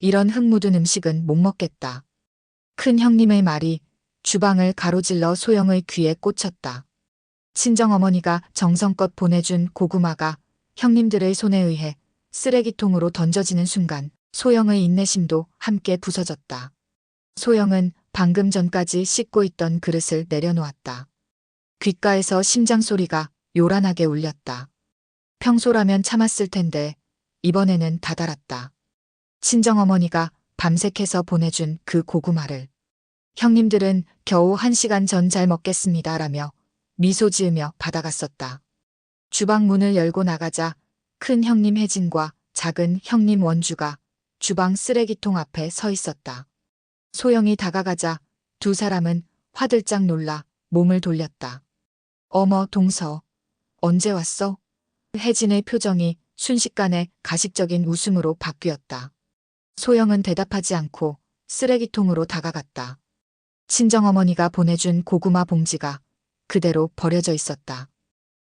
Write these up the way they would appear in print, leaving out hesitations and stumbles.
이런 흙 묻은 음식은 못 먹겠다. 큰 형님의 말이 주방을 가로질러 소영의 귀에 꽂혔다. 친정어머니가 정성껏 보내준 고구마가 형님들의 손에 의해 쓰레기통으로 던져지는 순간 소영의 인내심도 함께 부서졌다. 소영은 방금 전까지 씻고 있던 그릇을 내려놓았다. 귓가에서 심장 소리가 요란하게 울렸다. 평소라면 참았을 텐데 이번에는 다달았다. 친정어머니가 밤새 캐서 보내준 그 고구마를 형님들은 겨우 1시간 전 잘 먹겠습니다라며 미소 지으며 받아갔었다. 주방 문을 열고 나가자 큰 형님 혜진과 작은 형님 원주가 주방 쓰레기통 앞에 서 있었다. 소영이 다가가자 두 사람은 화들짝 놀라 몸을 돌렸다. 어머 동서, 언제 왔어? 혜진의 표정이 순식간에 가식적인 웃음으로 바뀌었다. 소영은 대답하지 않고 쓰레기통으로 다가갔다. 친정어머니가 보내준 고구마 봉지가 그대로 버려져 있었다.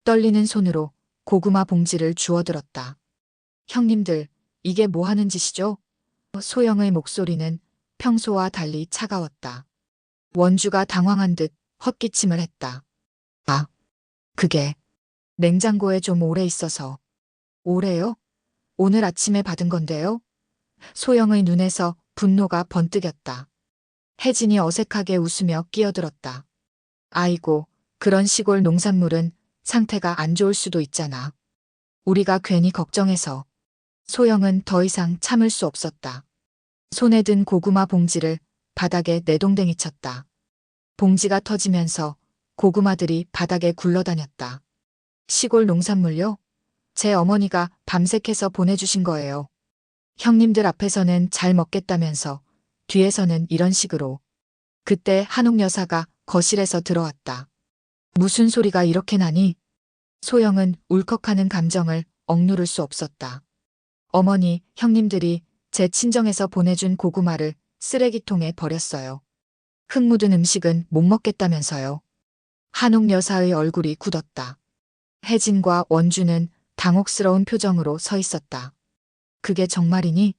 떨리는 손으로 고구마 봉지를 주워들었다. 형님들, 이게 뭐 하는 짓이죠? 소영의 목소리는 평소와 달리 차가웠다. 원주가 당황한 듯 헛기침을 했다. 아, 그게 냉장고에 좀 오래 있어서. 오래요? 오늘 아침에 받은 건데요? 소영의 눈에서 분노가 번뜩였다. 혜진이 어색하게 웃으며 끼어들었다. 아이고, 그런 시골 농산물은 상태가 안 좋을 수도 있잖아. 우리가 괜히 걱정해서. 소영은 더 이상 참을 수 없었다. 손에 든 고구마 봉지를 바닥에 내동댕이 쳤다. 봉지가 터지면서 고구마들이 바닥에 굴러다녔다. 시골 농산물요? 제 어머니가 밤새 캐서 보내주신 거예요. 형님들 앞에서는 잘 먹겠다면서 뒤에서는 이런 식으로. 그때 한옥 여사가 거실에서 들어왔다. 무슨 소리가 이렇게 나니? 소영은 울컥하는 감정을 억누를 수 없었다. 어머니, 형님들이 제 친정에서 보내준 고구마를 쓰레기통에 버렸어요. 흙 묻은 음식은 못 먹겠다면서요. 한옥 여사의 얼굴이 굳었다. 혜진과 원주는 당혹스러운 표정으로 서 있었다. 그게 정말이니?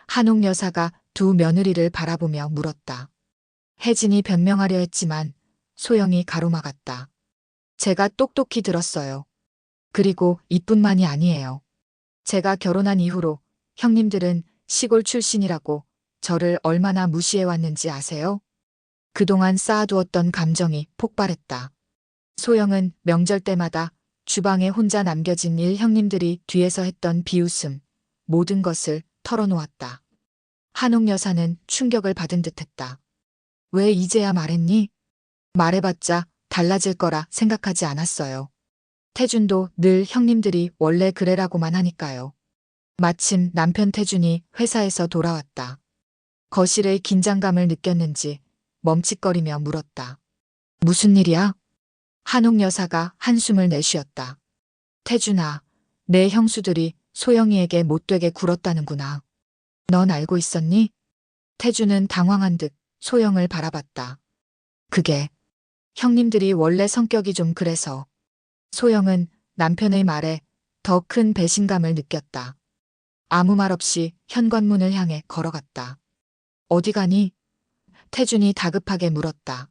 한옥 여사가 두 며느리를 바라보며 물었다. 혜진이 변명하려 했지만 소영이 가로막았다. 제가 똑똑히 들었어요. 그리고 이뿐만이 아니에요. 제가 결혼한 이후로 형님들은 시골 출신이라고 저를 얼마나 무시해왔는지 아세요? 그동안 쌓아두었던 감정이 폭발했다. 소영은 명절 때마다 주방에 혼자 남겨진 일 형님들이 뒤에서 했던 비웃음, 모든 것을 털어놓았다. 한옥 여사는 충격을 받은 듯했다. 왜 이제야 말했니? 말해봤자 달라질 거라 생각하지 않았어요. 태준도 늘 형님들이 원래 그래라고만 하니까요. 마침 남편 태준이 회사에서 돌아왔다. 거실의 긴장감을 느꼈는지 멈칫거리며 물었다. 무슨 일이야? 한옥 여사가 한숨을 내쉬었다. 태준아, 내 형수들이 소영이에게 못되게 굴었다는구나. 넌 알고 있었니? 태준은 당황한 듯 소영을 바라봤다. 그게 형님들이 원래 성격이 좀 그래서. 소영은 남편의 말에 더 큰 배신감을 느꼈다. 아무 말 없이 현관문을 향해 걸어갔다. 어디 가니? 태준이 다급하게 물었다.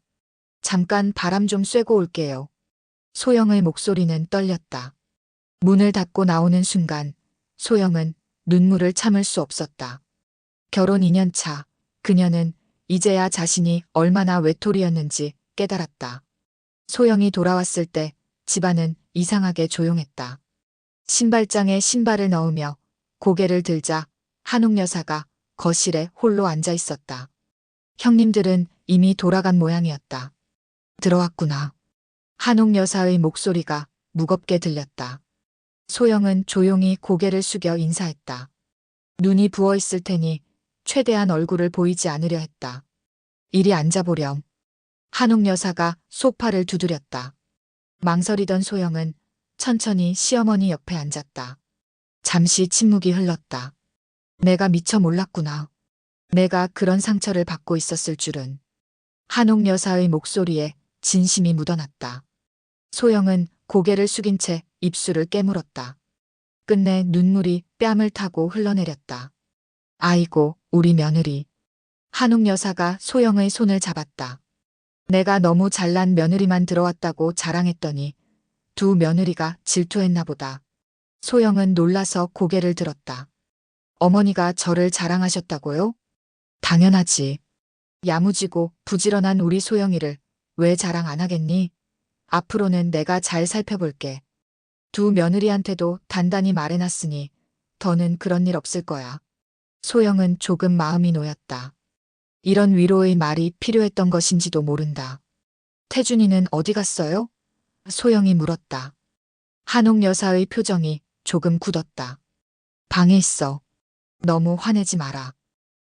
잠깐 바람 좀 쐬고 올게요. 소영의 목소리는 떨렸다. 문을 닫고 나오는 순간 소영은 눈물을 참을 수 없었다. 결혼 2년 차, 그녀는 이제야 자신이 얼마나 외톨이였는지 깨달았다. 소영이 돌아왔을 때 집안은 이상하게 조용했다. 신발장에 신발을 넣으며 고개를 들자 한옥 여사가 거실에 홀로 앉아 있었다. 형님들은 이미 돌아간 모양이었다. 들어왔구나. 한옥 여사의 목소리가 무겁게 들렸다. 소영은 조용히 고개를 숙여 인사했다. 눈이 부어 있을 테니 최대한 얼굴을 보이지 않으려 했다. 이리 앉아보렴. 한옥 여사가 소파를 두드렸다. 망설이던 소영은 천천히 시어머니 옆에 앉았다. 잠시 침묵이 흘렀다. 내가 미처 몰랐구나. 내가 그런 상처를 받고 있었을 줄은. 한옥 여사의 목소리에 진심이 묻어났다. 소영은 고개를 숙인 채 입술을 깨물었다. 끝내 눈물이 뺨을 타고 흘러내렸다. 아이고, 우리 며느리. 한옥 여사가 소영의 손을 잡았다. 내가 너무 잘난 며느리만 들어왔다고 자랑했더니 두 며느리가 질투했나 보다. 소영은 놀라서 고개를 들었다. 어머니가 저를 자랑하셨다고요? 당연하지. 야무지고 부지런한 우리 소영이를 왜 자랑 안 하겠니? 앞으로는 내가 잘 살펴볼게. 두 며느리한테도 단단히 말해놨으니 더는 그런 일 없을 거야. 소영은 조금 마음이 놓였다. 이런 위로의 말이 필요했던 것인지도 모른다. 태준이는 어디 갔어요? 소영이 물었다. 한옥 여사의 표정이 조금 굳었다. 방에 있어. 너무 화내지 마라.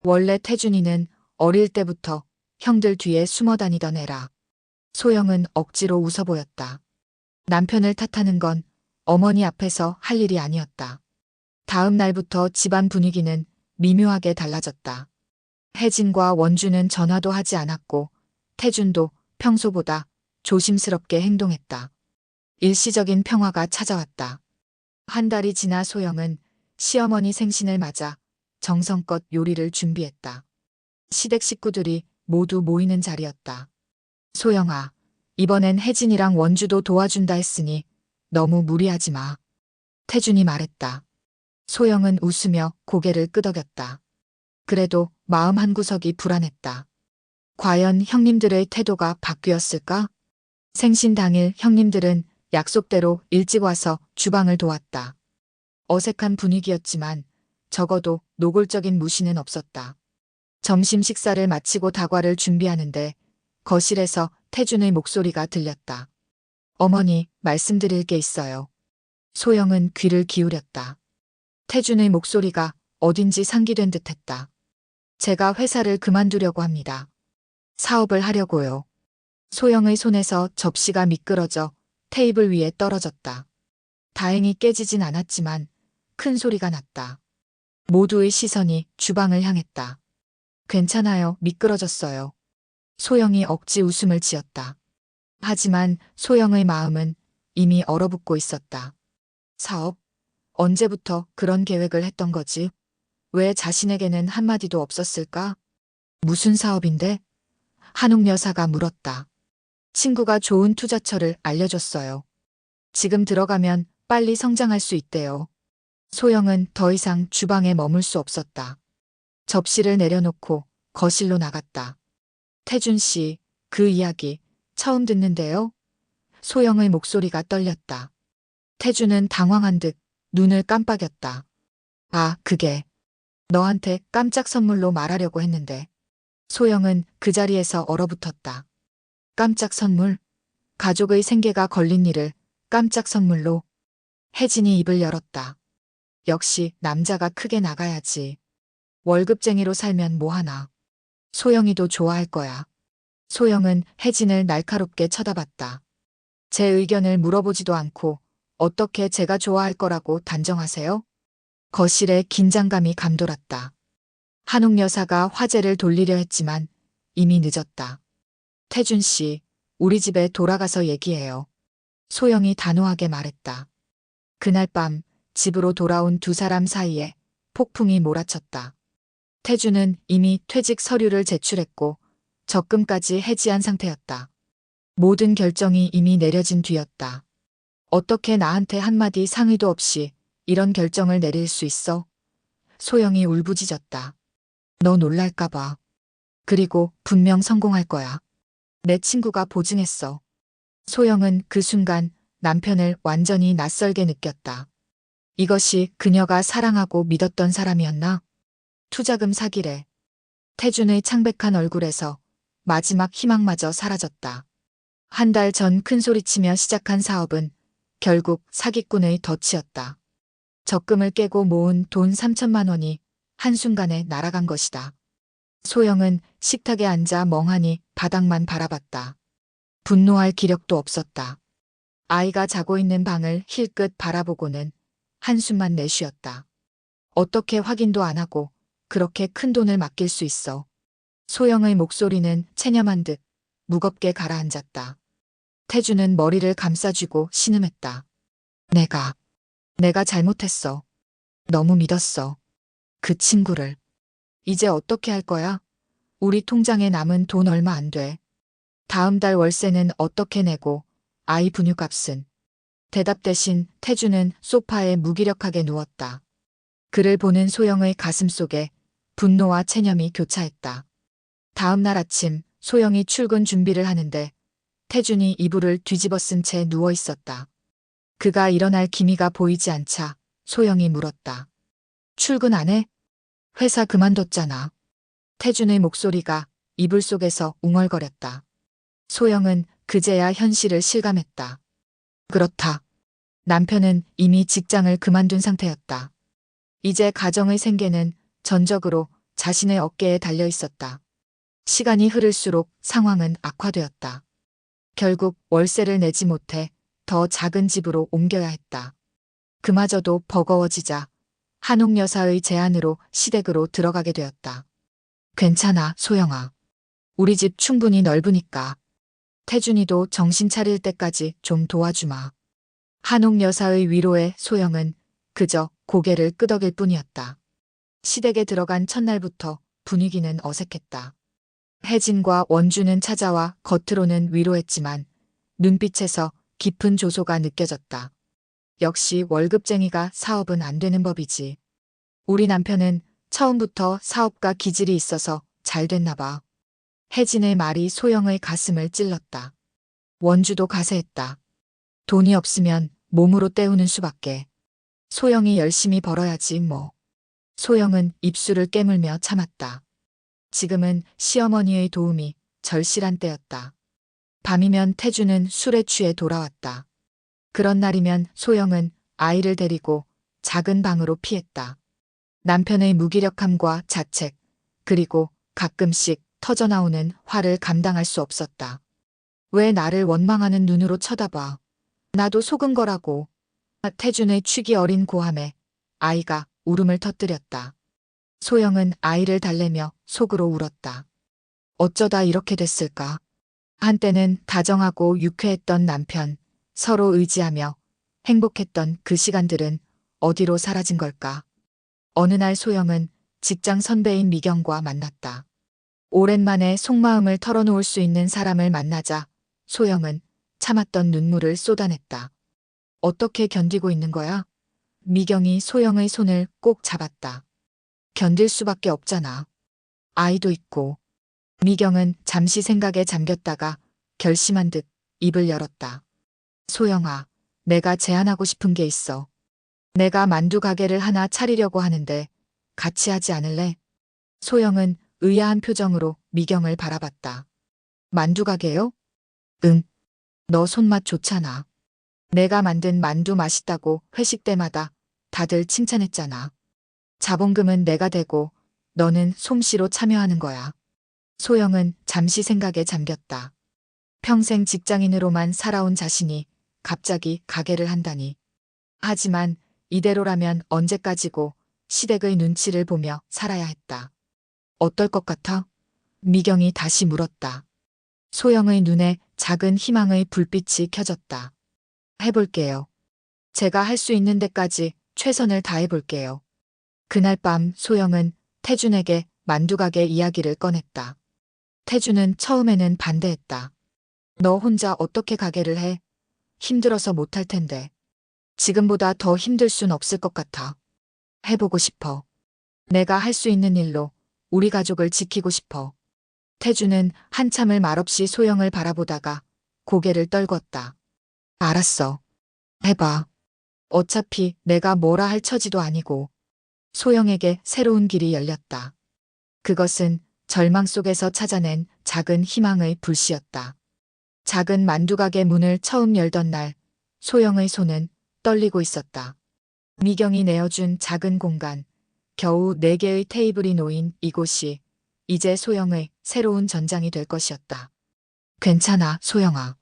원래 태준이는 어릴 때부터 형들 뒤에 숨어 다니던 애라. 소영은 억지로 웃어 보였다. 남편을 탓하는 건 어머니 앞에서 할 일이 아니었다. 다음 날부터 집안 분위기는 미묘하게 달라졌다. 혜진과 원주는 전화도 하지 않았고 태준도 평소보다 조심스럽게 행동했다. 일시적인 평화가 찾아왔다. 한 달이 지나 소영은 시어머니 생신을 맞아 정성껏 요리를 준비했다. 시댁 식구들이 모두 모이는 자리였다. 소영아, 이번엔 혜진이랑 원주도 도와준다 했으니 너무 무리하지 마. 태준이 말했다. 소영은 웃으며 고개를 끄덕였다. 그래도 마음 한구석이 불안했다. 과연 형님들의 태도가 바뀌었을까? 생신 당일 형님들은 약속대로 일찍 와서 주방을 도왔다. 어색한 분위기였지만 적어도 노골적인 무시는 없었다. 점심 식사를 마치고 다과를 준비하는데 거실에서 태준의 목소리가 들렸다. 어머니, 말씀드릴 게 있어요. 소영은 귀를 기울였다. 태준의 목소리가 어딘지 상기된 듯했다. 제가 회사를 그만두려고 합니다. 사업을 하려고요. 소영의 손에서 접시가 미끄러져 테이블 위에 떨어졌다. 다행히 깨지진 않았지만 큰 소리가 났다. 모두의 시선이 주방을 향했다. 괜찮아요, 미끄러졌어요. 소영이 억지 웃음을 지었다. 하지만 소영의 마음은 이미 얼어붙고 있었다. 사업? 언제부터 그런 계획을 했던 거지? 왜 자신에게는 한마디도 없었을까? 무슨 사업인데? 한옥 여사가 물었다. 친구가 좋은 투자처를 알려줬어요. 지금 들어가면 빨리 성장할 수 있대요. 소영은 더 이상 주방에 머물 수 없었다. 접시를 내려놓고 거실로 나갔다. 태준 씨, 그 이야기 처음 듣는데요? 소영의 목소리가 떨렸다. 태준은 당황한 듯 눈을 깜빡였다. 아, 그게 너한테 깜짝 선물로 말하려고 했는데. 소영은 그 자리에서 얼어붙었다. 깜짝 선물? 가족의 생계가 걸린 일을 깜짝 선물로. 혜진이 입을 열었다. 역시 남자가 크게 나가야지. 월급쟁이로 살면 뭐하나. 소영이도 좋아할 거야. 소영은 혜진을 날카롭게 쳐다봤다. 제 의견을 물어보지도 않고 어떻게 제가 좋아할 거라고 단정하세요? 거실에 긴장감이 감돌았다. 한옥 여사가 화제를 돌리려 했지만 이미 늦었다. 태준 씨, 우리 집에 돌아가서 얘기해요. 소영이 단호하게 말했다. 그날 밤 집으로 돌아온 두 사람 사이에 폭풍이 몰아쳤다. 태준은 이미 퇴직 서류를 제출했고 적금까지 해지한 상태였다. 모든 결정이 이미 내려진 뒤였다. 어떻게 나한테 한마디 상의도 없이 이런 결정을 내릴 수 있어? 소영이 울부짖었다. 너 놀랄까봐. 그리고 분명 성공할 거야. 내 친구가 보증했어. 소영은 그 순간 남편을 완전히 낯설게 느꼈다. 이것이 그녀가 사랑하고 믿었던 사람이었나? 투자금 사기래. 태준의 창백한 얼굴에서 마지막 희망마저 사라졌다. 한 달 전 큰소리치며 시작한 사업은 결국 사기꾼의 덫이었다. 적금을 깨고 모은 돈 3천만 원이 한순간에 날아간 것이다. 소영은 식탁에 앉아 멍하니 바닥만 바라봤다. 분노할 기력도 없었다. 아이가 자고 있는 방을 힐끗 바라보고는 한숨만 내쉬었다. 어떻게 확인도 안 하고 그렇게 큰 돈을 맡길 수 있어. 소영의 목소리는 체념한 듯 무겁게 가라앉았다. 태준은 머리를 감싸쥐고 신음했다. 내가 잘못했어. 너무 믿었어. 그 친구를. 이제 어떻게 할 거야? 우리 통장에 남은 돈 얼마 안 돼. 다음 달 월세는 어떻게 내고 아이 분유값은? 대답 대신 태주는 소파에 무기력하게 누웠다. 그를 보는 소영의 가슴 속에 분노와 체념이 교차했다. 다음 날 아침 소영이 출근 준비를 하는데 태준이 이불을 뒤집어 쓴 채 누워 있었다. 그가 일어날 기미가 보이지 않자 소영이 물었다. 출근 안 해? 회사 그만뒀잖아. 태준의 목소리가 이불 속에서 웅얼거렸다. 소영은 그제야 현실을 실감했다. 그렇다. 남편은 이미 직장을 그만둔 상태였다. 이제 가정의 생계는 전적으로 자신의 어깨에 달려 있었다. 시간이 흐를수록 상황은 악화되었다. 결국 월세를 내지 못해 더 작은 집으로 옮겨야 했다. 그마저도 버거워지자 한옥 여사의 제안으로 시댁으로 들어가게 되었다. 괜찮아, 소영아. 우리 집 충분히 넓으니까. 태준이도 정신 차릴 때까지 좀 도와주마. 한옥 여사의 위로에 소영은 그저 고개를 끄덕일 뿐이었다. 시댁에 들어간 첫날부터 분위기는 어색했다. 혜진과 원주는 찾아와 겉으로는 위로했지만 눈빛에서 깊은 조소가 느껴졌다. 역시 월급쟁이가 사업은 안 되는 법이지. 우리 남편은 처음부터 사업가 기질이 있어서 잘 됐나 봐. 혜진의 말이 소영의 가슴을 찔렀다. 원주도 가세했다. 돈이 없으면 몸으로 때우는 수밖에. 소영이 열심히 벌어야지 뭐. 소영은 입술을 깨물며 참았다. 지금은 시어머니의 도움이 절실한 때였다. 밤이면 태주는 술에 취해 돌아왔다. 그런 날이면 소영은 아이를 데리고 작은 방으로 피했다. 남편의 무기력함과 자책, 그리고 가끔씩 터져나오는 화를 감당할 수 없었다. 왜 나를 원망하는 눈으로 쳐다봐. 나도 속은 거라고. 태준의 취기 어린 고함에 아이가 울음을 터뜨렸다. 소영은 아이를 달래며 속으로 울었다. 어쩌다 이렇게 됐을까? 한때는 다정하고 유쾌했던 남편, 서로 의지하며 행복했던 그 시간들은 어디로 사라진 걸까? 어느 날 소영은 직장 선배인 미경과 만났다. 오랜만에 속마음을 털어놓을 수 있는 사람을 만나자 소영은 참았던 눈물을 쏟아냈다. 어떻게 견디고 있는 거야? 미경이 소영의 손을 꼭 잡았다. 견딜 수밖에 없잖아. 아이도 있고. 미경은 잠시 생각에 잠겼다가 결심한 듯 입을 열었다. 소영아, 내가 제안하고 싶은 게 있어. 내가 만두 가게를 하나 차리려고 하는데 같이 하지 않을래? 소영은 의아한 표정으로 미경을 바라봤다. 만두 가게요? 응. 너 손맛 좋잖아. 내가 만든 만두 맛있다고 회식 때마다 다들 칭찬했잖아. 자본금은 내가 대고 너는 솜씨로 참여하는 거야. 소영은 잠시 생각에 잠겼다. 평생 직장인으로만 살아온 자신이 갑자기 가게를 한다니. 하지만 이대로라면 언제까지고 시댁의 눈치를 보며 살아야 했다. 어떨 것 같아? 미경이 다시 물었다. 소영의 눈에 작은 희망의 불빛이 켜졌다. 해볼게요. 제가 할 수 있는 데까지 최선을 다해볼게요. 그날 밤 소영은 태준에게 만두가게 이야기를 꺼냈다. 태준은 처음에는 반대했다. 너 혼자 어떻게 가게를 해? 힘들어서 못할 텐데. 지금보다 더 힘들 순 없을 것 같아. 해보고 싶어. 내가 할 수 있는 일로 우리 가족을 지키고 싶어. 태준은 한참을 말없이 소영을 바라보다가 고개를 떨궜다. 알았어. 해봐. 어차피 내가 뭐라 할 처지도 아니고. 소영에게 새로운 길이 열렸다. 그것은 절망 속에서 찾아낸 작은 희망의 불씨였다. 작은 만두가게 문을 처음 열던 날, 소영의 손은 떨리고 있었다. 미경이 내어준 작은 공간, 겨우 4개의 테이블이 놓인 이곳이 이제 소영의 새로운 전장이 될 것이었다. 괜찮아, 소영아.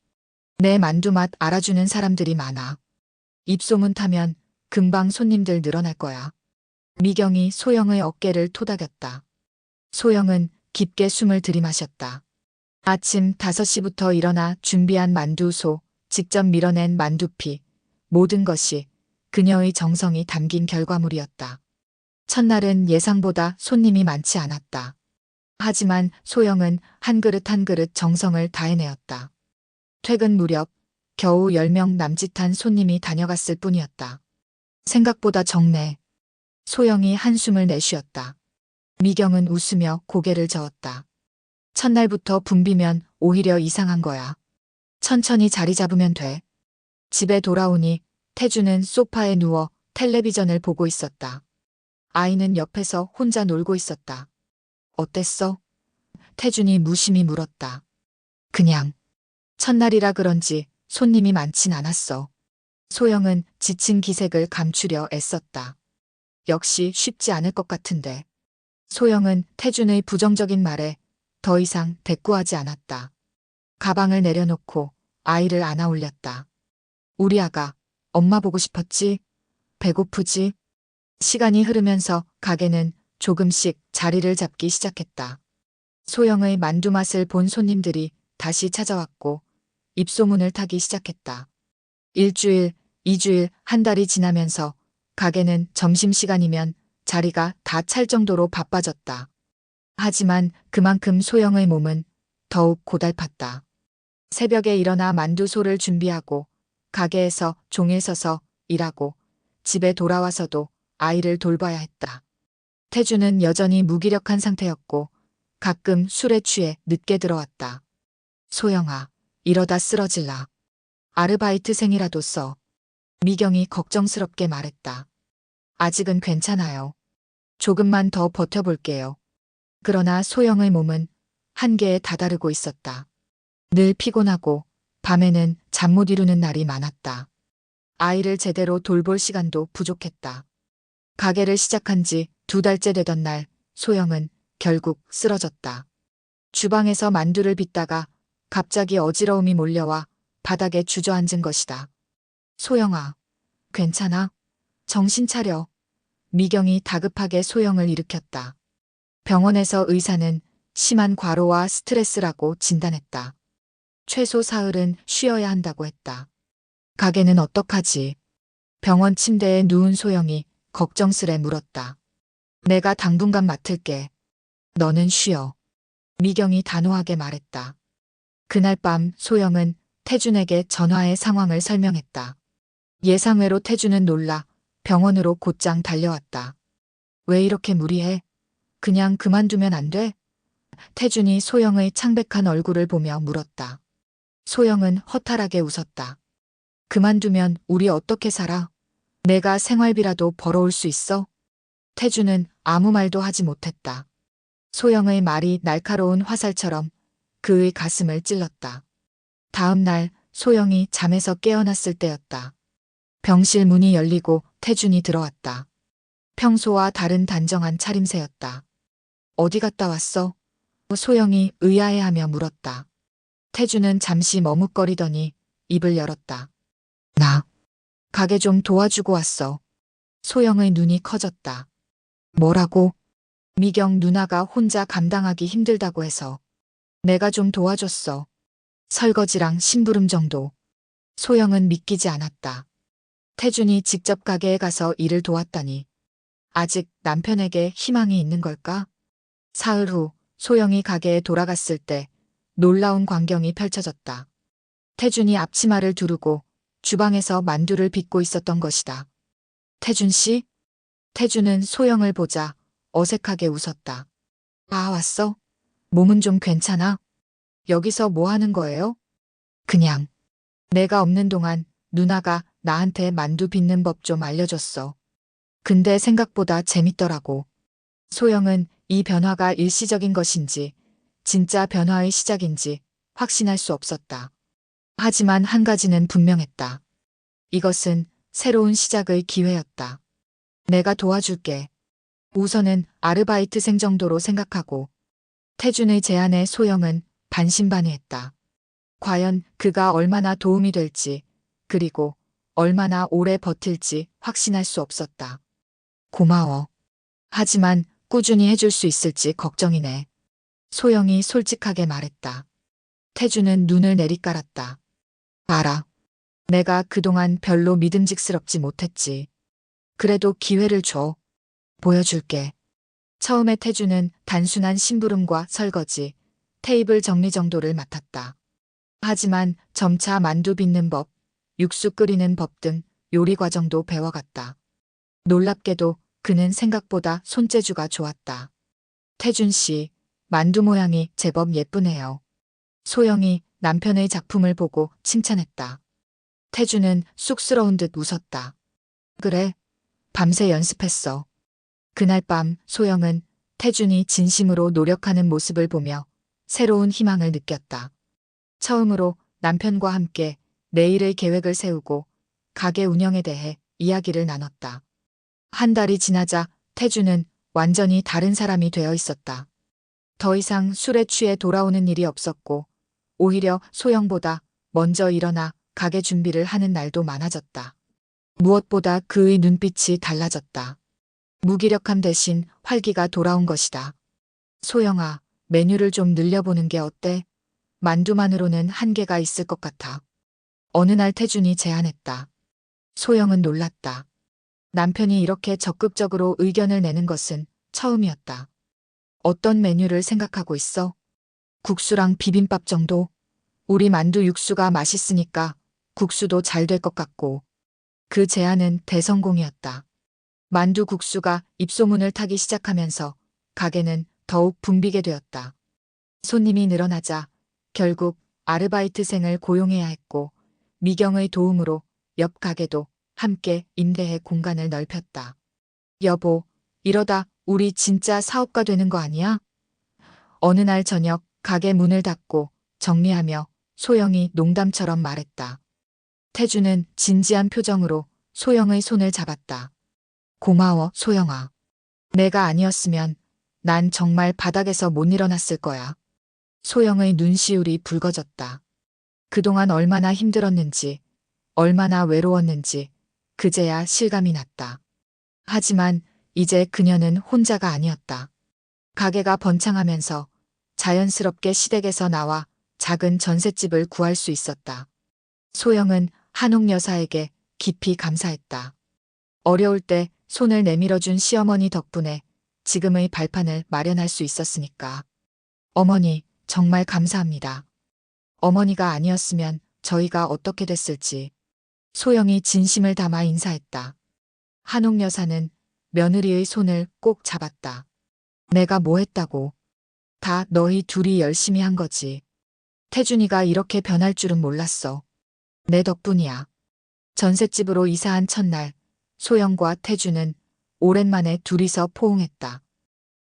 내 만두 맛 알아주는 사람들이 많아. 입소문 타면 금방 손님들 늘어날 거야. 미경이 소영의 어깨를 토닥였다. 소영은 깊게 숨을 들이마셨다. 아침 5시부터 일어나 준비한 만두소, 직접 밀어낸 만두피, 모든 것이 그녀의 정성이 담긴 결과물이었다. 첫날은 예상보다 손님이 많지 않았다. 하지만 소영은 한 그릇 한 그릇 정성을 다해내었다. 퇴근 무렵 겨우 10명 남짓한 손님이 다녀갔을 뿐이었다. 생각보다 적네. 소영이 한숨을 내쉬었다. 미경은 웃으며 고개를 저었다. 첫날부터 붐비면 오히려 이상한 거야. 천천히 자리 잡으면 돼. 집에 돌아오니 태주는 소파에 누워 텔레비전을 보고 있었다. 아이는 옆에서 혼자 놀고 있었다. 어땠어? 태준이 무심히 물었다. 그냥. 첫날이라 그런지 손님이 많진 않았어. 소영은 지친 기색을 감추려 애썼다. 역시 쉽지 않을 것 같은데. 소영은 태준의 부정적인 말에 더 이상 대꾸하지 않았다. 가방을 내려놓고 아이를 안아 올렸다. 우리 아가, 엄마 보고 싶었지? 배고프지? 시간이 흐르면서 가게는 조금씩 자리를 잡기 시작했다. 소영의 만두 맛을 본 손님들이 다시 찾아왔고 입소문을 타기 시작했다. 일주일, 2주일, 한 달이 지나면서 가게는 점심시간이면 자리가 다 찰 정도로 바빠졌다. 하지만 그만큼 소영의 몸은 더욱 고달팠다. 새벽에 일어나 만두소를 준비하고 가게에서 종일 서서 일하고 집에 돌아와서도 아이를 돌봐야 했다. 태주는 여전히 무기력한 상태였고 가끔 술에 취해 늦게 들어왔다. 소영아, 이러다 쓰러질라. 아르바이트생이라도 써. 미경이 걱정스럽게 말했다. 아직은 괜찮아요. 조금만 더 버텨볼게요. 그러나 소영의 몸은 한계에 다다르고 있었다. 늘 피곤하고 밤에는 잠 못 이루는 날이 많았다. 아이를 제대로 돌볼 시간도 부족했다. 가게를 시작한 지 2달째 되던 날 소영은 결국 쓰러졌다. 주방에서 만두를 빚다가 갑자기 어지러움이 몰려와 바닥에 주저앉은 것이다. 소영아, 괜찮아? 정신 차려. 미경이 다급하게 소영을 일으켰다. 병원에서 의사는 심한 과로와 스트레스라고 진단했다. 최소 사흘은 쉬어야 한다고 했다. 가게는 어떡하지? 병원 침대에 누운 소영이 걱정스레 물었다. 내가 당분간 맡을게. 너는 쉬어. 미경이 단호하게 말했다. 그날 밤 소영은 태준에게 전화해 상황을 설명했다. 예상외로 태준은 놀라 병원으로 곧장 달려왔다. 왜 이렇게 무리해? 그냥 그만두면 안 돼? 태준이 소영의 창백한 얼굴을 보며 물었다. 소영은 허탈하게 웃었다. 그만두면 우리 어떻게 살아? 내가 생활비라도 벌어올 수 있어? 태준은 아무 말도 하지 못했다. 소영의 말이 날카로운 화살처럼 그의 가슴을 찔렀다. 다음 날 소영이 잠에서 깨어났을 때였다. 병실 문이 열리고 태준이 들어왔다. 평소와 다른 단정한 차림새였다. 어디 갔다 왔어? 소영이 의아해하며 물었다. 태준은 잠시 머뭇거리더니 입을 열었다. 나 가게 좀 도와주고 왔어. 소영의 눈이 커졌다. 뭐라고? 미경 누나가 혼자 감당하기 힘들다고 해서 내가 좀 도와줬어. 설거지랑 심부름 정도. 소영은 믿기지 않았다. 태준이 직접 가게에 가서 일을 도왔다니. 아직 남편에게 희망이 있는 걸까? 사흘 후 소영이 가게에 돌아갔을 때 놀라운 광경이 펼쳐졌다. 태준이 앞치마를 두르고 주방에서 만두를 빚고 있었던 것이다. 태준 씨? 태준은 소영을 보자 어색하게 웃었다. 아, 왔어? 몸은 좀 괜찮아? 여기서 뭐 하는 거예요? 그냥. 내가 없는 동안 누나가 나한테 만두 빚는 법 좀 알려줬어. 근데 생각보다 재밌더라고. 소영은 이 변화가 일시적인 것인지 진짜 변화의 시작인지 확신할 수 없었다. 하지만 한 가지는 분명했다. 이것은 새로운 시작의 기회였다. 내가 도와줄게. 우선은 아르바이트생 정도로 생각하고 태준의 제안에 소영은 반신반의했다. 과연 그가 얼마나 도움이 될지 그리고 얼마나 오래 버틸지 확신할 수 없었다. 고마워. 하지만 꾸준히 해줄 수 있을지 걱정이네. 소영이 솔직하게 말했다. 태준은 눈을 내리깔았다. 알아. 내가 그동안 별로 믿음직스럽지 못했지. 그래도 기회를 줘. 보여줄게. 처음에 태주는 단순한 심부름과 설거지, 테이블 정리 정도를 맡았다. 하지만 점차 만두 빚는 법, 육수 끓이는 법 등 요리 과정도 배워갔다. 놀랍게도 그는 생각보다 손재주가 좋았다. 태준 씨, 만두 모양이 제법 예쁘네요. 소영이 남편의 작품을 보고 칭찬했다. 태준은 쑥스러운 듯 웃었다. 그래, 밤새 연습했어. 그날 밤 소영은 태준이 진심으로 노력하는 모습을 보며 새로운 희망을 느꼈다. 처음으로 남편과 함께 내일의 계획을 세우고 가게 운영에 대해 이야기를 나눴다. 한 달이 지나자 태준은 완전히 다른 사람이 되어 있었다. 더 이상 술에 취해 돌아오는 일이 없었고 오히려 소영보다 먼저 일어나 가게 준비를 하는 날도 많아졌다. 무엇보다 그의 눈빛이 달라졌다. 무기력함 대신 활기가 돌아온 것이다. 소영아, 메뉴를 좀 늘려보는 게 어때? 만두만으로는 한계가 있을 것 같아. 어느 날 태준이 제안했다. 소영은 놀랐다. 남편이 이렇게 적극적으로 의견을 내는 것은 처음이었다. 어떤 메뉴를 생각하고 있어? 국수랑 비빔밥 정도? 우리 만두 육수가 맛있으니까 국수도 잘 될 것 같고. 그 제안은 대성공이었다. 만두 국수가 입소문을 타기 시작하면서 가게는 더욱 붐비게 되었다. 손님이 늘어나자 결국 아르바이트생을 고용해야 했고 미경의 도움으로 옆 가게도 함께 임대해 공간을 넓혔다. 여보, 이러다 우리 진짜 사업가 되는 거 아니야? 어느 날 저녁 가게 문을 닫고 정리하며 소영이 농담처럼 말했다. 태주는 진지한 표정으로 소영의 손을 잡았다. 고마워, 소영아. 내가 아니었으면 난 정말 바닥에서 못 일어났을 거야. 소영의 눈시울이 붉어졌다. 그동안 얼마나 힘들었는지, 얼마나 외로웠는지 그제야 실감이 났다. 하지만 이제 그녀는 혼자가 아니었다. 가게가 번창하면서 자연스럽게 시댁에서 나와 작은 전셋집을 구할 수 있었다. 소영은 한옥 여사에게 깊이 감사했다. 어려울 때 손을 내밀어준 시어머니 덕분에 지금의 발판을 마련할 수 있었으니까. 어머니, 정말 감사합니다. 어머니가 아니었으면 저희가 어떻게 됐을지. 소영이 진심을 담아 인사했다. 한옥 여사는 며느리의 손을 꼭 잡았다. 내가 뭐 했다고. 다 너희 둘이 열심히 한 거지. 태준이가 이렇게 변할 줄은 몰랐어. 내 덕분이야. 전셋집으로 이사한 첫날, 소영과 태준은 오랜만에 둘이서 포옹했다.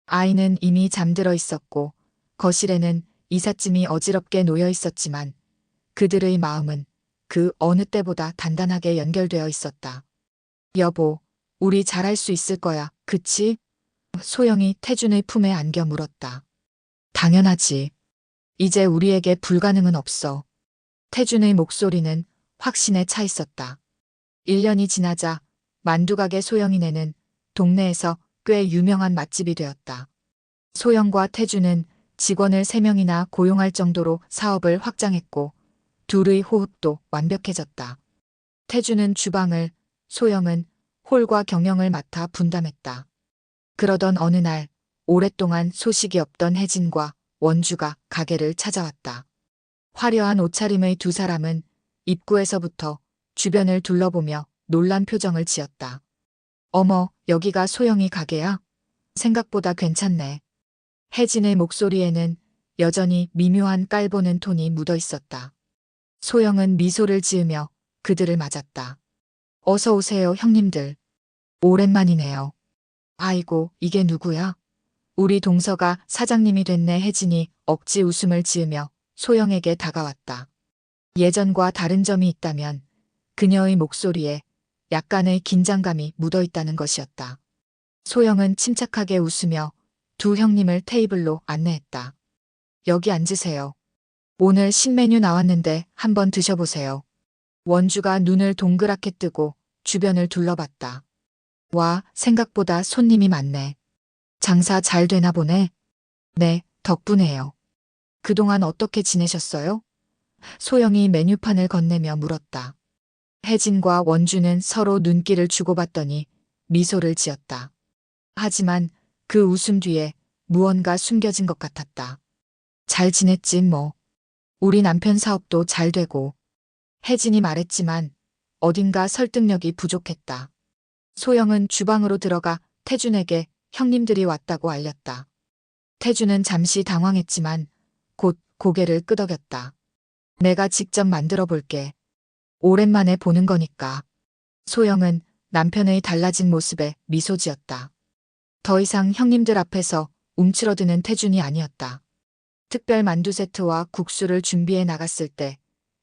아이는 이미 잠들어 있었고 거실에는 이삿짐이 어지럽게 놓여 있었지만 그들의 마음은 그 어느 때보다 단단하게 연결되어 있었다. 여보, 우리 잘할 수 있을 거야, 그치? 소영이 태준의 품에 안겨 물었다. 당연하지. 이제 우리에게 불가능은 없어. 태준의 목소리는 확신에 차 있었다. 1년이 지나자 만두가게 소영이네는 동네에서 꽤 유명한 맛집이 되었다. 소영과 태준은 직원을 3명이나 고용할 정도로 사업을 확장했고 둘의 호흡도 완벽해졌다. 태준은 주방을, 소영은 홀과 경영을 맡아 분담했다. 그러던 어느 날 오랫동안 소식이 없던 혜진과 원주가 가게를 찾아왔다. 화려한 옷차림의 두 사람은 입구에서부터 주변을 둘러보며 놀란 표정을 지었다. 어머, 여기가 소영이 가게야? 생각보다 괜찮네. 혜진의 목소리에는 여전히 미묘한 깔보는 톤이 묻어 있었다. 소영은 미소를 지으며 그들을 맞았다. 어서 오세요, 형님들. 오랜만이네요. 아이고, 이게 누구야? 우리 동서가 사장님이 됐네. 혜진이 억지 웃음을 지으며 소영에게 다가왔다. 예전과 다른 점이 있다면 그녀의 목소리에 약간의 긴장감이 묻어 있다는 것이었다. 소영은 침착하게 웃으며 두 형님을 테이블로 안내했다. 여기 앉으세요. 오늘 신메뉴 나왔는데 한번 드셔보세요. 원주가 눈을 동그랗게 뜨고 주변을 둘러봤다. 와, 생각보다 손님이 많네. 장사 잘 되나 보네. 네, 덕분에요. 그동안 어떻게 지내셨어요? 소영이 메뉴판을 건네며 물었다. 혜진과 원주는 서로 눈길을 주고받더니 미소를 지었다. 하지만 그 웃음 뒤에 무언가 숨겨진 것 같았다. 잘 지냈지 뭐. 우리 남편 사업도 잘 되고. 혜진이 말했지만 어딘가 설득력이 부족했다. 소영은 주방으로 들어가 태준에게 형님들이 왔다고 알렸다. 태준은 잠시 당황했지만 곧 고개를 끄덕였다. 내가 직접 만들어 볼게. 오랜만에 보는 거니까. 소영은 남편의 달라진 모습에 미소 지었다. 더 이상 형님들 앞에서 움츠러드는 태준이 아니었다. 특별 만두 세트와 국수를 준비해 나갔을 때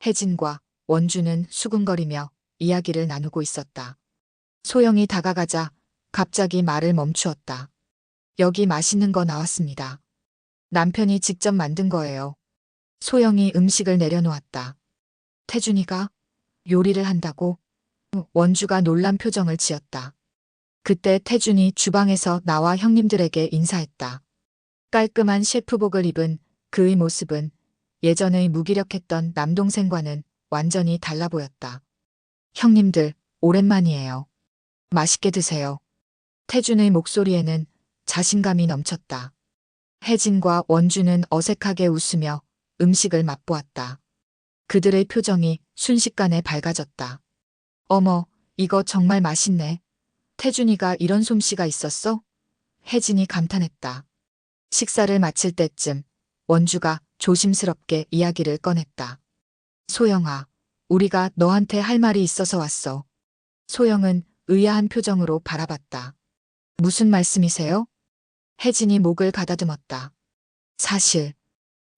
혜진과 원주는 수군거리며 이야기를 나누고 있었다. 소영이 다가가자 갑자기 말을 멈추었다. 여기 맛있는 거 나왔습니다. 남편이 직접 만든 거예요. 소영이 음식을 내려놓았다. 태준이가 요리를 한다고? 원주가 놀란 표정을 지었다. 그때 태준이 주방에서 나와 형님들에게 인사했다. 깔끔한 셰프복을 입은 그의 모습은 예전의 무기력했던 남동생과는 완전히 달라 보였다. 형님들, 오랜만이에요. 맛있게 드세요. 태준의 목소리에는 자신감이 넘쳤다. 혜진과 원주는 어색하게 웃으며 음식을 맛보았다. 그들의 표정이 순식간에 밝아졌다. 어머, 이거 정말 맛있네. 태준이가 이런 솜씨가 있었어? 혜진이 감탄했다. 식사를 마칠 때쯤 원주가 조심스럽게 이야기를 꺼냈다. 소영아, 우리가 너한테 할 말이 있어서 왔어. 소영은 의아한 표정으로 바라봤다. 무슨 말씀이세요? 혜진이 목을 가다듬었다. 사실,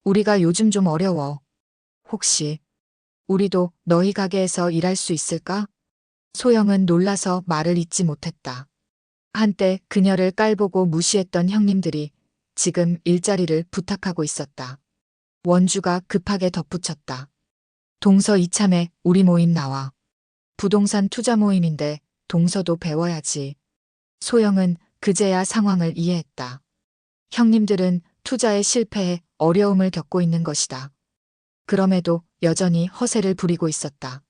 우리가 요즘 좀 어려워. 혹시, 우리도 너희 가게에서 일할 수 있을까? 소영은 놀라서 말을 잇지 못했다. 한때 그녀를 깔보고 무시했던 형님들이 지금 일자리를 부탁하고 있었다. 원주가 급하게 덧붙였다. 동서 이참에 우리 모임 나와. 부동산 투자 모임인데 동서도 배워야지. 소영은 그제야 상황을 이해했다. 형님들은 투자에 실패해 어려움을 겪고 있는 것이다. 그럼에도 여전히 허세를 부리고 있었다.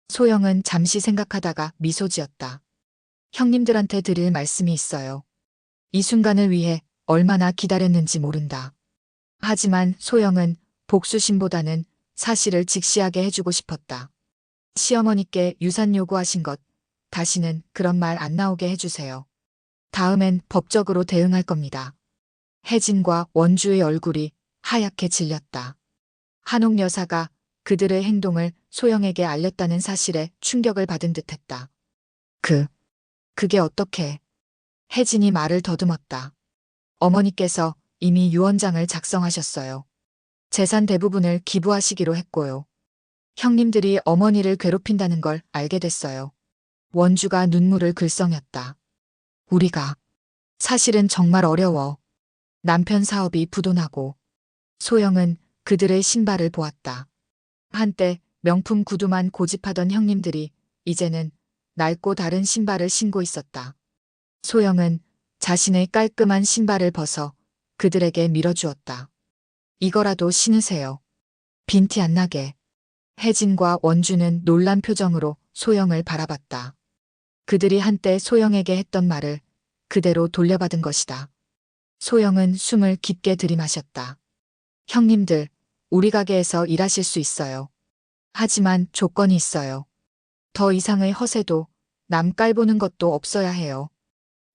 소영은 잠시 생각하다가 미소 지었다. 형님들한테 드릴 말씀이 있어요. 이 순간을 위해 얼마나 기다렸는지 모른다. 하지만 소영은 복수심보다는 사실을 직시하게 해주고 싶었다. 시어머니께 유산 요구하신 것, 다시는 그런 말 안 나오게 해주세요. 다음엔 법적으로 대응할 겁니다. 혜진과 원주의 얼굴이 하얗게 질렸다. 한옥 여사가 그들의 행동을 소영에게 알렸다는 사실에 충격을 받은 듯했다. 그게 어떻게? 혜진이 말을 더듬었다. 어머니께서 이미 유언장을 작성하셨어요. 재산 대부분을 기부하시기로 했고요. 형님들이 어머니를 괴롭힌다는 걸 알게 됐어요. 원주가 눈물을 글썽였다. 우리가 사실은 정말 어려워. 남편 사업이 부도나고. 소영은 그들의 신발을 보았다. 한때 명품 구두만 고집하던 형님들이 이제는 낡고 다른 신발을 신고 있었다. 소영은 자신의 깔끔한 신발을 벗어 그들에게 밀어주었다. 이거라도 신으세요. 빈티 안 나게. 혜진과 원주는 놀란 표정으로 소영을 바라봤다. 그들이 한때 소영에게 했던 말을 그대로 돌려받은 것이다. 소영은 숨을 깊게 들이마셨다. 형님들, 우리 가게에서 일하실 수 있어요. 하지만 조건이 있어요. 더 이상의 허세도 남 깔보는 것도 없어야 해요.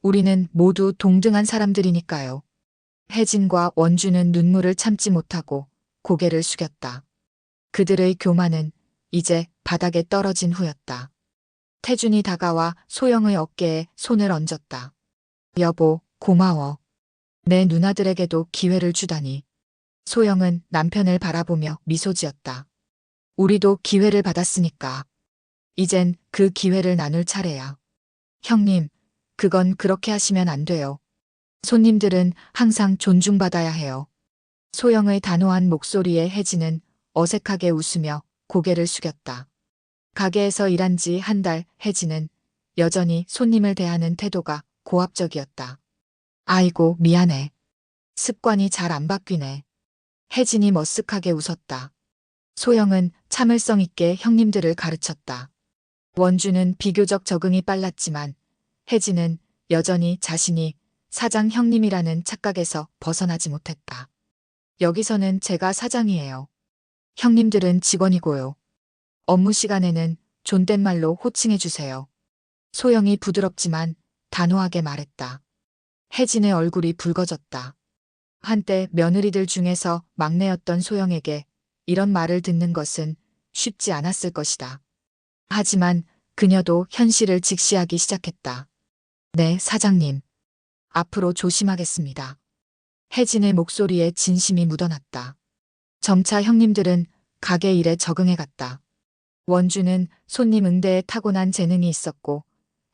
우리는 모두 동등한 사람들이니까요. 혜진과 원주는 눈물을 참지 못하고 고개를 숙였다. 그들의 교만은 이제 바닥에 떨어진 후였다. 태준이 다가와 소영의 어깨에 손을 얹었다. 여보, 고마워. 내 누나들에게도 기회를 주다니. 소영은 남편을 바라보며 미소 지었다. 우리도 기회를 받았으니까. 이젠 그 기회를 나눌 차례야. 형님, 그건 그렇게 하시면 안 돼요. 손님들은 항상 존중받아야 해요. 소영의 단호한 목소리에 혜진은 어색하게 웃으며 고개를 숙였다. 가게에서 일한 지 한 달 혜진은 여전히 손님을 대하는 태도가 고압적이었다. 아이고, 미안해. 습관이 잘 안 바뀌네. 혜진이 머쓱하게 웃었다. 소영은 참을성 있게 형님들을 가르쳤다. 원주는 비교적 적응이 빨랐지만 혜진은 여전히 자신이 사장 형님이라는 착각에서 벗어나지 못했다. 여기서는 제가 사장이에요. 형님들은 직원이고요. 업무 시간에는 존댓말로 호칭해주세요. 소영이 부드럽지만 단호하게 말했다. 혜진의 얼굴이 붉어졌다. 한때 며느리들 중에서 막내였던 소영에게 이런 말을 듣는 것은 쉽지 않았을 것이다. 하지만 그녀도 현실을 직시하기 시작했다. 네, 사장님. 앞으로 조심하겠습니다. 혜진의 목소리에 진심이 묻어났다. 점차 형님들은 가게 일에 적응해 갔다. 원주는 손님 응대에 타고난 재능이 있었고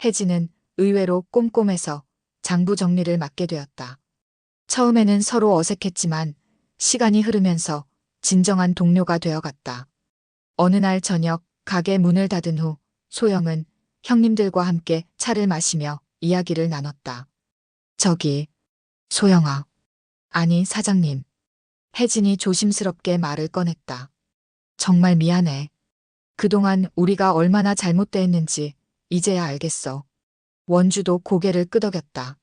혜진은 의외로 꼼꼼해서 장부 정리를 맡게 되었다. 처음에는 서로 어색했지만 시간이 흐르면서 진정한 동료가 되어갔다. 어느 날 저녁 가게 문을 닫은 후 소영은 형님들과 함께 차를 마시며 이야기를 나눴다. 저기, 소영아. 아니, 사장님. 혜진이 조심스럽게 말을 꺼냈다. 정말 미안해. 그동안 우리가 얼마나 잘못대했는지 이제야 알겠어. 원주도 고개를 끄덕였다.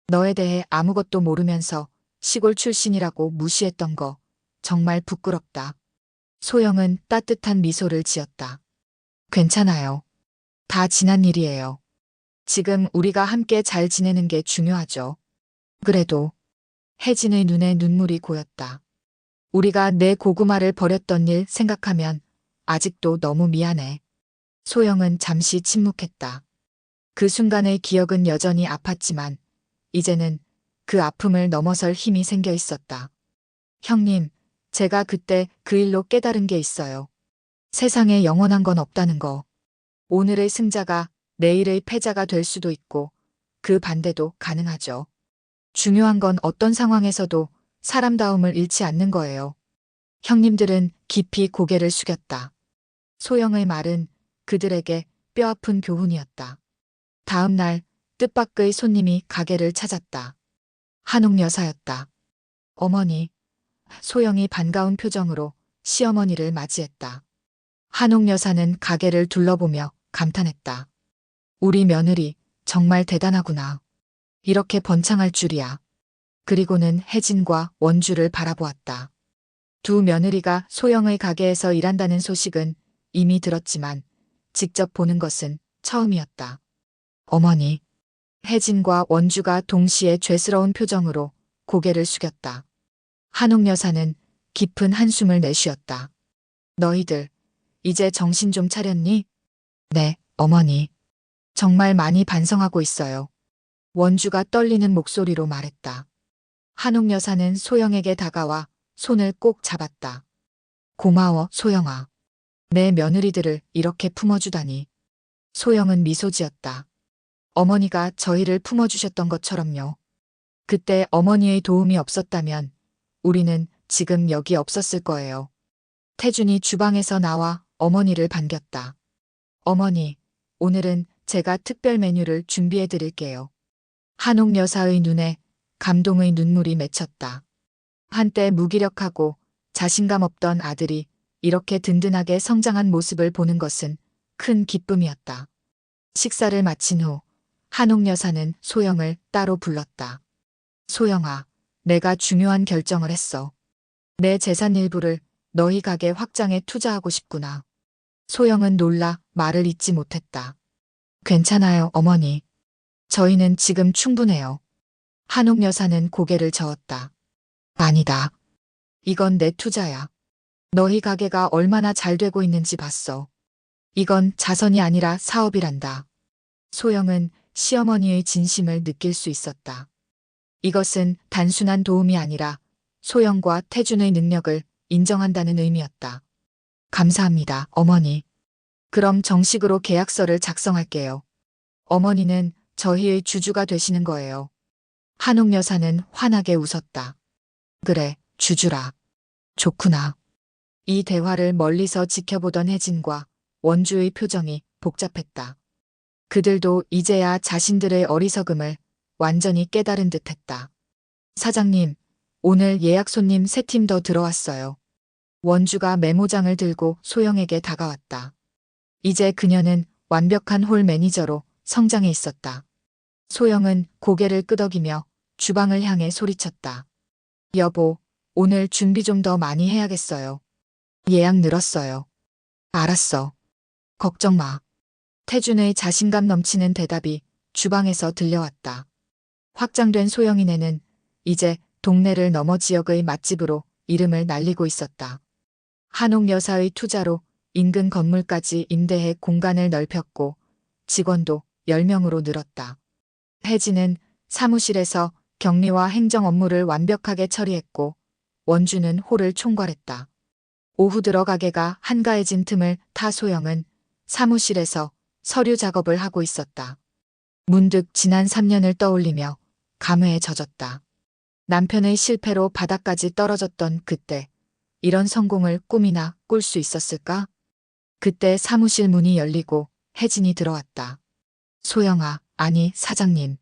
너에 대해 아무것도 모르면서 시골 출신이라고 무시했던 거 정말 부끄럽다. 소영은 따뜻한 미소를 지었다. 괜찮아요. 다 지난 일이에요. 지금 우리가 함께 잘 지내는 게 중요하죠. 그래도 혜진의 눈에 눈물이 고였다. 우리가 내 고구마를 버렸던 일 생각하면 아직도 너무 미안해. 소영은 잠시 침묵했다. 그 순간의 기억은 여전히 아팠지만 이제는 그 아픔을 넘어설 힘이 생겨 있었다. 형님, 제가 그때 그 일로 깨달은 게 있어요. 세상에 영원한 건 없다는 거. 오늘의 승자가 내일의 패자가 될 수도 있고 그 반대도 가능하죠. 중요한 건 어떤 상황에서도 사람다움을 잃지 않는 거예요. 형님들은 깊이 고개를 숙였다. 소영의 말은 그들에게 뼈아픈 교훈이었다. 다음 날 뜻밖의 손님이 가게를 찾았다. 한옥 여사였다. 어머니. 소영이 반가운 표정으로 시어머니를 맞이했다. 한옥 여사는 가게를 둘러보며 감탄했다. 우리 며느리 정말 대단하구나. 이렇게 번창할 줄이야. 그리고는 혜진과 원주를 바라보았다. 두 며느리가 소영의 가게에서 일한다는 소식은 이미 들었지만 직접 보는 것은 처음이었다. 어머니. 혜진과 원주가 동시에 죄스러운 표정으로 고개를 숙였다. 한옥 여사는 깊은 한숨을 내쉬었다. 너희들, 이제 정신 좀 차렸니? 네, 어머니. 정말 많이 반성하고 있어요. 원주가 떨리는 목소리로 말했다. 한옥 여사는 소영에게 다가와 손을 꼭 잡았다. 고마워, 소영아. 내 며느리들을 이렇게 품어주다니. 소영은 미소 지었다. 어머니가 저희를 품어주셨던 것처럼요. 그때 어머니의 도움이 없었다면 우리는 지금 여기 없었을 거예요. 태준이 주방에서 나와 어머니를 반겼다. 어머니, 오늘은 제가 특별 메뉴를 준비해 드릴게요. 한옥 여사의 눈에 감동의 눈물이 맺혔다. 한때 무기력하고 자신감 없던 아들이 이렇게 든든하게 성장한 모습을 보는 것은 큰 기쁨이었다. 식사를 마친 후 한옥 여사는 소영을 따로 불렀다. 소영아, 내가 중요한 결정을 했어. 내 재산 일부를 너희 가게 확장에 투자하고 싶구나. 소영은 놀라 말을 잇지 못했다. 괜찮아요, 어머니. 저희는 지금 충분해요. 한옥 여사는 고개를 저었다. 아니다. 이건 내 투자야. 너희 가게가 얼마나 잘 되고 있는지 봤어. 이건 자선이 아니라 사업이란다. 소영은 시어머니의 진심을 느낄 수 있었다. 이것은 단순한 도움이 아니라 소영과 태준의 능력을 인정한다는 의미였다. 감사합니다, 어머니. 그럼 정식으로 계약서를 작성할게요. 어머니는 저희의 주주가 되시는 거예요. 한옥 여사는 환하게 웃었다. 그래, 주주라. 좋구나. 이 대화를 멀리서 지켜보던 혜진과 원주의 표정이 복잡했다. 그들도 이제야 자신들의 어리석음을 완전히 깨달은 듯했다. 사장님, 오늘 예약 손님 3팀 더 들어왔어요. 원주가 메모장을 들고 소영에게 다가왔다. 이제 그녀는 완벽한 홀 매니저로 성장해 있었다. 소영은 고개를 끄덕이며 주방을 향해 소리쳤다. 여보, 오늘 준비 좀 더 많이 해야겠어요. 예약 늘었어요. 알았어. 걱정 마. 태준의 자신감 넘치는 대답이 주방에서 들려왔다. 확장된 소영이네는 이제 동네를 넘어 지역의 맛집으로 이름을 날리고 있었다. 한옥 여사의 투자로 인근 건물까지 임대해 공간을 넓혔고 직원도 10명으로 늘었다. 혜진은 사무실에서 격리와 행정 업무를 완벽하게 처리했고 원주는 홀을 총괄했다. 오후 들어 가게가 한가해진 틈을 타 소영은 사무실에서 서류 작업을 하고 있었다. 문득 지난 3년을 떠올리며 감회에 젖었다. 남편의 실패로 바닥까지 떨어졌던 그때 이런 성공을 꿈이나 꿀 수 있었을까? 그때 사무실 문이 열리고 혜진이 들어왔다. 소영아, 아니 사장님.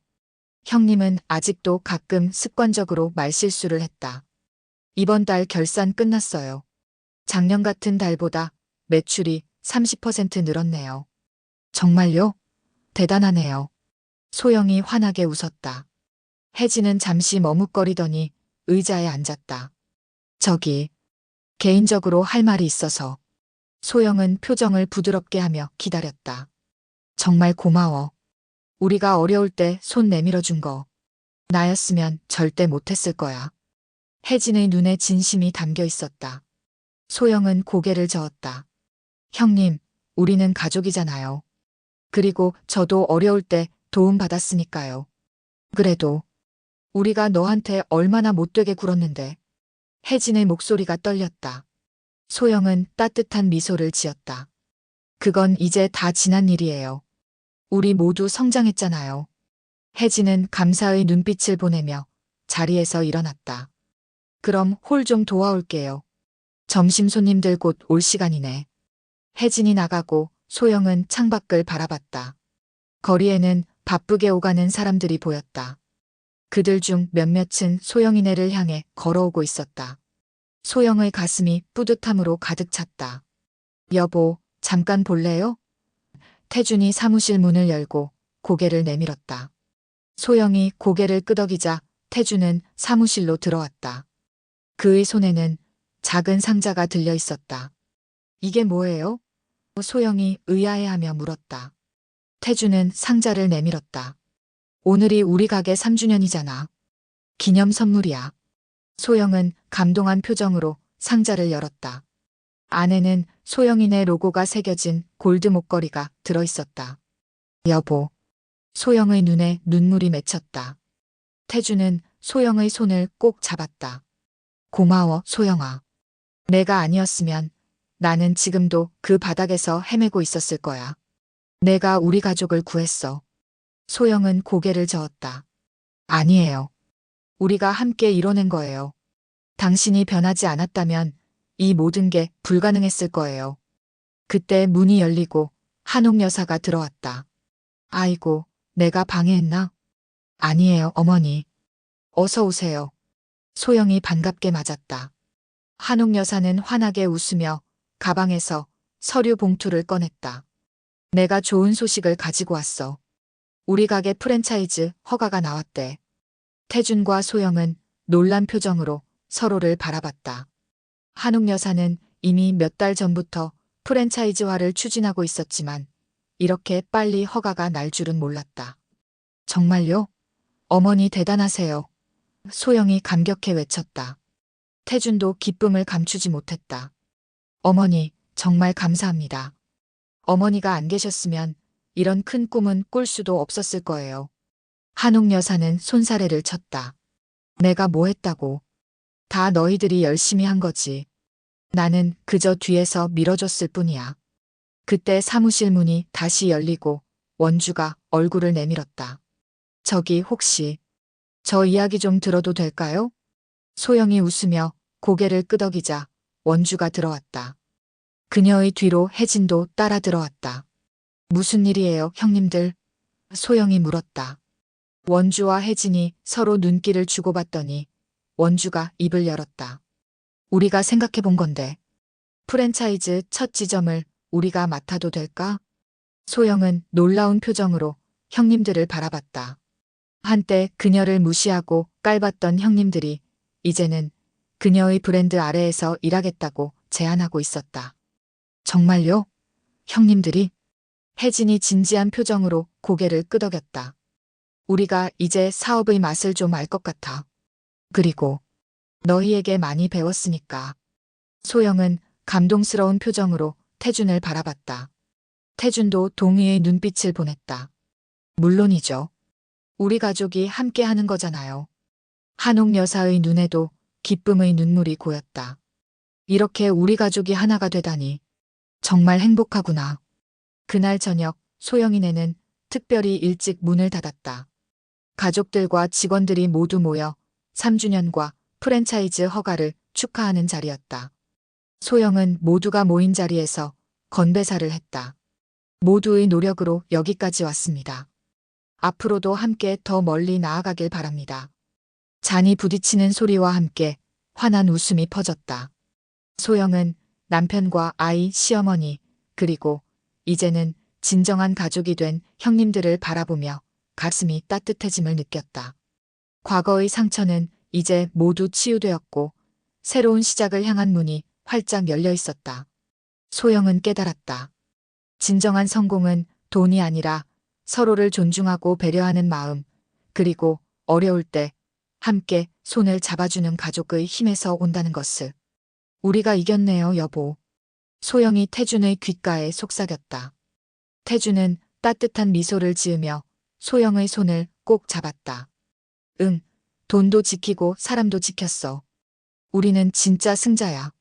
형님은 아직도 가끔 습관적으로 말실수를 했다. 이번 달 결산 끝났어요. 작년 같은 달보다 매출이 30% 늘었네요. 정말요? 대단하네요. 소영이 환하게 웃었다. 혜진은 잠시 머뭇거리더니 의자에 앉았다. 저기, 개인적으로 할 말이 있어서. 소영은 표정을 부드럽게 하며 기다렸다. 정말 고마워. 우리가 어려울 때 손 내밀어 준 거. 나였으면 절대 못했을 거야. 혜진의 눈에 진심이 담겨 있었다. 소영은 고개를 저었다. 형님, 우리는 가족이잖아요. 그리고 저도 어려울 때 도움 받았으니까요. 그래도 우리가 너한테 얼마나 못되게 굴었는데. 혜진의 목소리가 떨렸다. 소영은 따뜻한 미소를 지었다. 그건 이제 다 지난 일이에요. 우리 모두 성장했잖아요. 혜진은 감사의 눈빛을 보내며 자리에서 일어났다. 그럼 홀 좀 도와올게요. 점심 손님들 곧 올 시간이네. 혜진이 나가고 소영은 창밖을 바라봤다. 거리에는 바쁘게 오가는 사람들이 보였다. 그들 중 몇몇은 소영이네를 향해 걸어오고 있었다. 소영의 가슴이 뿌듯함으로 가득 찼다. 여보, 잠깐 볼래요? 태준이 사무실 문을 열고 고개를 내밀었다. 소영이 고개를 끄덕이자 태준은 사무실로 들어왔다. 그의 손에는 작은 상자가 들려 있었다. 이게 뭐예요? 소영이 의아해하며 물었다. 태준은 상자를 내밀었다. 오늘이 우리 가게 3주년이잖아. 기념 선물이야. 소영은 감동한 표정으로 상자를 열었다. 안에는 소영이네 로고가 새겨진 골드 목걸이가 들어있었다. 여보. 소영의 눈에 눈물이 맺혔다. 태준은 소영의 손을 꼭 잡았다. 고마워, 소영아. 내가 아니었으면 나는 지금도 그 바닥에서 헤매고 있었을 거야. 내가 우리 가족을 구했어. 소영은 고개를 저었다. 아니에요. 우리가 함께 이뤄낸 거예요. 당신이 변하지 않았다면 이 모든 게 불가능했을 거예요. 그때 문이 열리고 한옥 여사가 들어왔다. 아이고, 내가 방해했나? 아니에요, 어머니. 어서 오세요. 소영이 반갑게 맞았다. 한옥 여사는 환하게 웃으며 가방에서 서류 봉투를 꺼냈다. 내가 좋은 소식을 가지고 왔어. 우리 가게 프랜차이즈 허가가 나왔대. 태준과 소영은 놀란 표정으로 서로를 바라봤다. 한옥 여사는 이미 몇 달 전부터 프랜차이즈화를 추진하고 있었지만 이렇게 빨리 허가가 날 줄은 몰랐다. 정말요? 어머니 대단하세요. 소영이 감격해 외쳤다. 태준도 기쁨을 감추지 못했다. 어머니, 정말 감사합니다. 어머니가 안 계셨으면 이런 큰 꿈은 꿀 수도 없었을 거예요. 한옥 여사는 손사래를 쳤다. 내가 뭐 했다고. 다 너희들이 열심히 한 거지. 나는 그저 뒤에서 밀어줬을 뿐이야. 그때 사무실 문이 다시 열리고 원주가 얼굴을 내밀었다. 저기 혹시 저 이야기 좀 들어도 될까요? 소영이 웃으며 고개를 끄덕이자 원주가 들어왔다. 그녀의 뒤로 혜진도 따라 들어왔다. 무슨 일이에요, 형님들? 소영이 물었다. 원주와 혜진이 서로 눈길을 주고받더니 원주가 입을 열었다. 우리가 생각해 본 건데 프랜차이즈 첫 지점을 우리가 맡아도 될까? 소영은 놀라운 표정으로 형님들을 바라봤다. 한때 그녀를 무시하고 깔봤던 형님들이 이제는 그녀의 브랜드 아래에서 일하겠다고 제안하고 있었다. 정말요? 형님들이? 혜진이 진지한 표정으로 고개를 끄덕였다. 우리가 이제 사업의 맛을 좀 알 것 같아. 그리고 너희에게 많이 배웠으니까. 소영은 감동스러운 표정으로 태준을 바라봤다. 태준도 동의의 눈빛을 보냈다. 물론이죠. 우리 가족이 함께 하는 거잖아요. 한옥 여사의 눈에도 기쁨의 눈물이 고였다. 이렇게 우리 가족이 하나가 되다니 정말 행복하구나. 그날 저녁 소영이네는 특별히 일찍 문을 닫았다. 가족들과 직원들이 모두 모여 3주년과 프랜차이즈 허가를 축하하는 자리였다. 소영은 모두가 모인 자리에서 건배사를 했다. 모두의 노력으로 여기까지 왔습니다. 앞으로도 함께 더 멀리 나아가길 바랍니다. 잔이 부딪히는 소리와 함께 환한 웃음이 퍼졌다. 소영은 남편과 아이, 시어머니, 그리고 이제는 진정한 가족이 된 형님들을 바라보며 가슴이 따뜻해짐을 느꼈다. 과거의 상처는 이제 모두 치유되었고 새로운 시작을 향한 문이 활짝 열려 있었다. 소영은 깨달았다. 진정한 성공은 돈이 아니라 서로를 존중하고 배려하는 마음, 그리고 어려울 때 함께 손을 잡아주는 가족의 힘에서 온다는 것을. 우리가 이겼네요, 여보. 소영이 태준의 귓가에 속삭였다. 태준은 따뜻한 미소를 지으며 소영의 손을 꼭 잡았다. 응, 돈도 지키고 사람도 지켰어. 우리는 진짜 승자야.